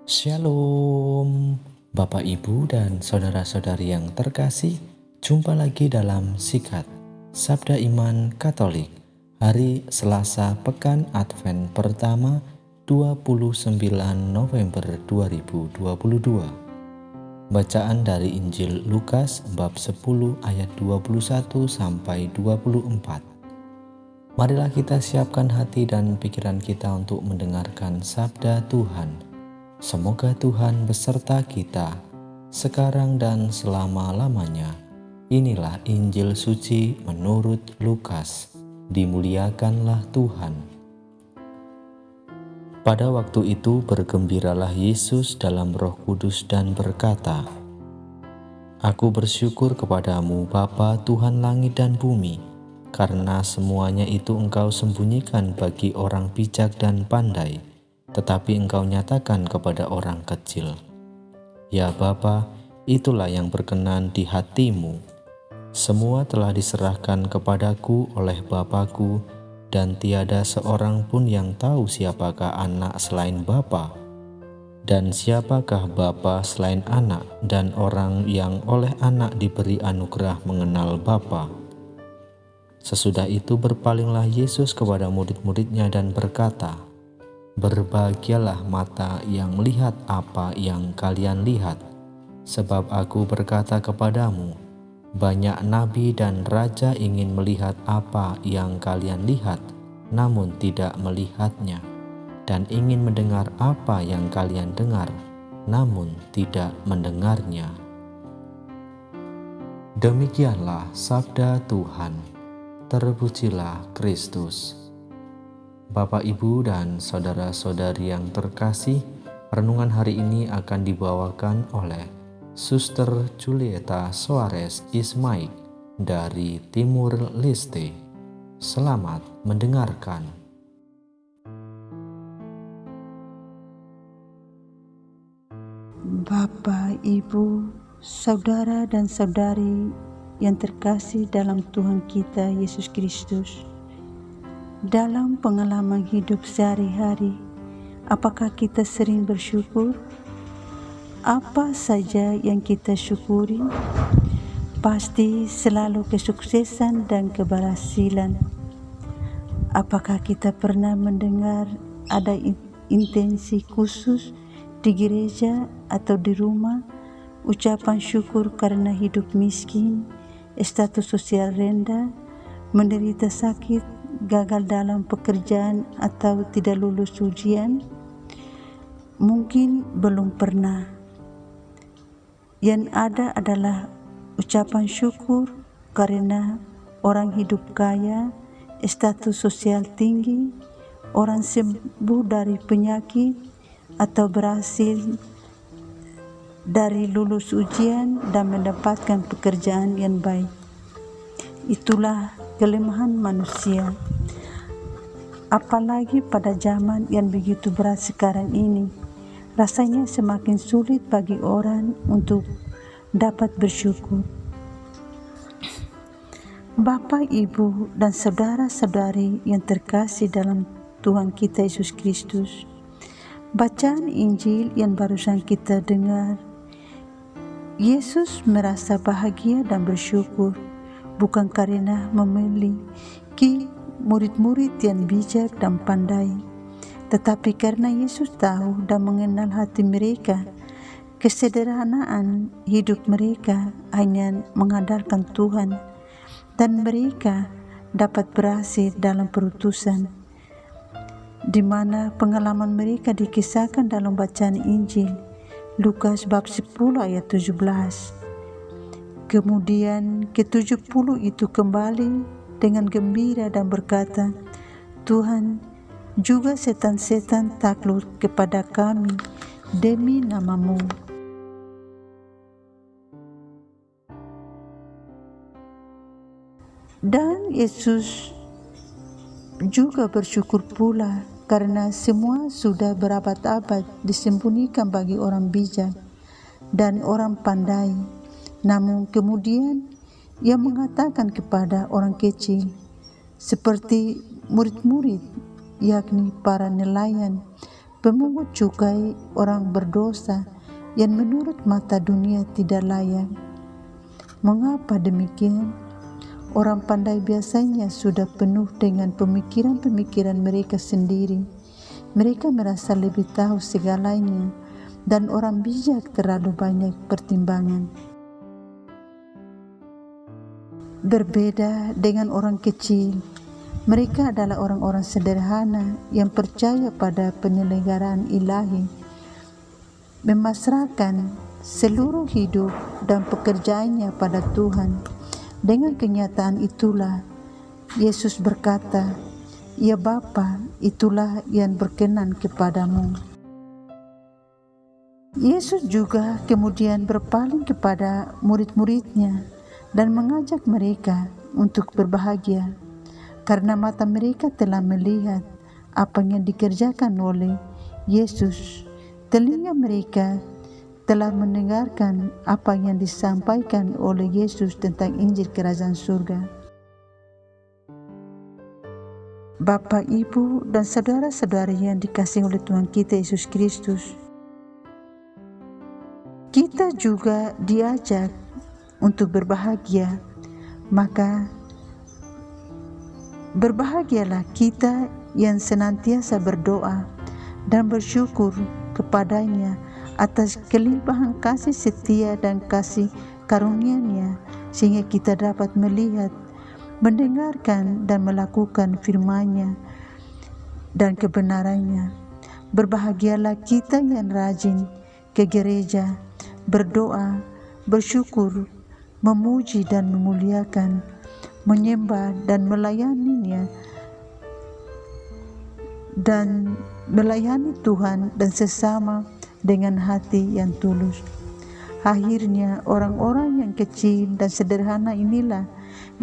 Shalom, Bapak Ibu dan saudara-saudari yang terkasih. Jumpa lagi dalam Sikat Sabda Iman Katolik, hari Selasa Pekan Advent pertama 29 November 2022. Bacaan dari Injil Lukas bab 10 ayat 21 sampai 24. Marilah kita siapkan hati dan pikiran kita untuk mendengarkan sabda Tuhan. Semoga Tuhan beserta kita, sekarang dan selama-lamanya. Inilah Injil suci menurut Lukas. Dimuliakanlah Tuhan. Pada waktu itu bergembiralah Yesus dalam Roh Kudus dan berkata, "Aku bersyukur kepadamu Bapa Tuhan langit dan bumi, karena semuanya itu Engkau sembunyikan bagi orang bijak dan pandai, tetapi Engkau nyatakan kepada orang kecil. Ya Bapa, itulah yang berkenan di hatimu. Semua telah diserahkan kepadaku oleh Bapa-Ku, dan tiada seorang pun yang tahu siapakah anak selain Bapa, dan siapakah Bapa selain anak, dan orang yang oleh anak diberi anugerah mengenal Bapa." Sesudah itu berpalinglah Yesus kepada murid-muridnya dan berkata, "Berbahagialah mata yang melihat apa yang kalian lihat, sebab aku berkata kepadamu, banyak nabi dan raja ingin melihat apa yang kalian lihat, namun tidak melihatnya, dan ingin mendengar apa yang kalian dengar, namun tidak mendengarnya." Demikianlah sabda Tuhan. Terpujilah Kristus. Bapak, Ibu, dan saudara-saudari yang terkasih, renungan hari ini akan dibawakan oleh Suster Julieta Soares Ismail dari Timur Leste. Selamat mendengarkan. Bapak, Ibu, saudara dan saudari yang terkasih dalam Tuhan kita Yesus Kristus. Dalam pengalaman hidup sehari-hari, apakah kita sering bersyukur? Apa saja yang kita syukuri? Pasti selalu kesuksesan dan keberhasilan. Apakah kita pernah mendengar ada intensi khusus di gereja atau di rumah, ucapan syukur karena hidup miskin, status sosial rendah, menderita sakit, gagal dalam pekerjaan atau tidak lulus ujian? Mungkin belum pernah. Yang ada adalah ucapan syukur karena orang hidup kaya, status sosial tinggi, orang sembuh dari penyakit, atau berhasil dari lulus ujian dan mendapatkan pekerjaan yang baik. Itulah kelemahan manusia. Apalagi pada zaman yang begitu berat sekarang ini, rasanya semakin sulit bagi orang untuk dapat bersyukur. Bapak, Ibu, dan saudara-saudari yang terkasih dalam Tuhan kita Yesus Kristus, bacaan Injil yang barusan kita dengar, Yesus merasa bahagia dan bersyukur bukan karena memiliki murid-murid yang bijak dan pandai, tetapi karena Yesus tahu dan mengenal hati mereka. Kesederhanaan hidup mereka hanya mengandalkan Tuhan, dan mereka dapat berhasil dalam perutusan, di mana pengalaman mereka dikisahkan dalam bacaan Injil Lukas bab 10 ayat 17. Kemudian ke-70 itu kembali dengan gembira dan berkata, "Tuhan, juga setan-setan takluk kepada kami demi nama-Mu." Dan Yesus juga bersyukur pula karena semua sudah berabad-abad disembunyikan bagi orang bijak dan orang pandai. Namun kemudian Ia mengatakan kepada orang kecil, seperti murid-murid, yakni para nelayan, pemungut cukai, orang berdosa yang menurut mata dunia tidak layak. Mengapa demikian? Orang pandai biasanya sudah penuh dengan pemikiran-pemikiran mereka sendiri. Mereka merasa lebih tahu segalanya, dan orang bijak terlalu banyak pertimbangan. Berbeda dengan orang kecil, mereka adalah orang-orang sederhana yang percaya pada penyelenggaraan ilahi, memasrahkan seluruh hidup dan pekerjaannya pada Tuhan. Dengan kenyataan itulah Yesus berkata, "Ya Bapa, itulah yang berkenan kepadamu." Yesus juga kemudian berpaling kepada murid-muridnya dan mengajak mereka untuk berbahagia, karena mata mereka telah melihat apa yang dikerjakan oleh Yesus. Telinga mereka telah mendengarkan apa yang disampaikan oleh Yesus tentang Injil Kerajaan Surga. Bapak, Ibu, dan saudara-saudari yang dikasihi oleh Tuhan kita Yesus Kristus, kita juga diajak untuk berbahagia. Maka berbahagialah kita yang senantiasa berdoa dan bersyukur kepadanya atas kelimpahan kasih setia dan kasih karunia-Nya, sehingga kita dapat melihat, mendengarkan, dan melakukan firman-Nya dan kebenarannya. Berbahagialah kita yang rajin ke gereja, berdoa, bersyukur, memuji dan memuliakan, menyembah dan melayaninya, dan melayani Tuhan dan sesama dengan hati yang tulus. Akhirnya orang-orang yang kecil dan sederhana inilah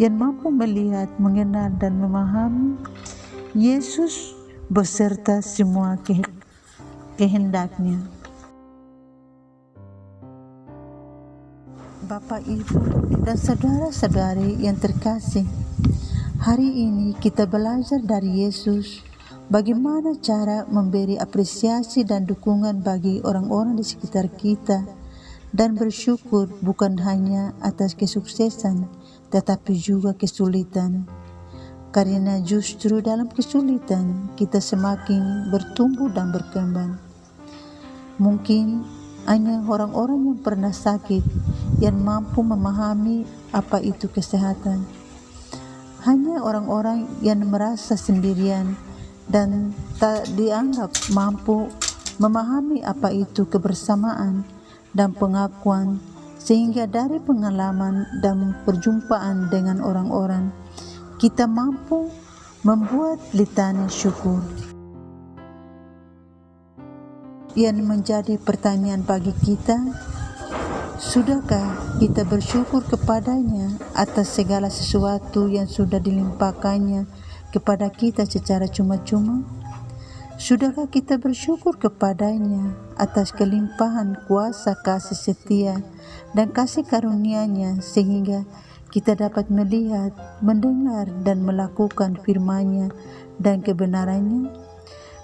yang mampu melihat, mengenal, dan memahami Yesus beserta semua kehendak-Nya. Bapak, Ibu, dan saudara-saudari yang terkasih, hari ini kita belajar dari Yesus bagaimana cara memberi apresiasi dan dukungan bagi orang-orang di sekitar kita, dan bersyukur bukan hanya atas kesuksesan tetapi juga kesulitan. Karena justru dalam kesulitan kita semakin bertumbuh dan berkembang. Mungkin hanya orang-orang yang pernah sakit yang mampu memahami apa itu kesehatan. Hanya orang-orang yang merasa sendirian dan tak dianggap mampu memahami apa itu kebersamaan dan pengakuan, sehingga dari pengalaman dan perjumpaan dengan orang-orang kita mampu membuat litani syukur. Yang menjadi pertanyaan bagi kita, sudahkah kita bersyukur kepadanya atas segala sesuatu yang sudah dilimpahkannya kepada kita secara cuma-cuma? Sudahkah kita bersyukur kepadanya atas kelimpahan kuasa kasih setia dan kasih karunia-Nya, sehingga kita dapat melihat, mendengar, dan melakukan firman-Nya dan kebenarannya?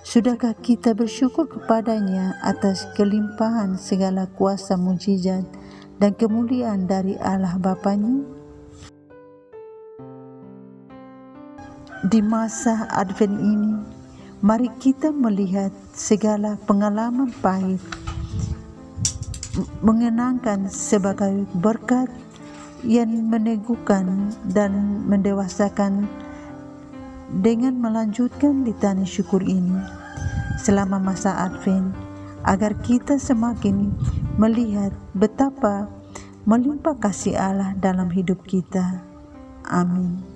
Sudahkah kita bersyukur kepadanya atas kelimpahan segala kuasa mujizat dan kemuliaan dari Allah Bapa-Nya? Di masa Advent ini, mari kita melihat segala pengalaman pahit mengenangkan sebagai berkat yang meneguhkan dan mendewasakan, dengan melanjutkan litani syukur ini selama masa Advent, agar kita semakin melihat betapa melimpah kasih Allah dalam hidup kita. Amin.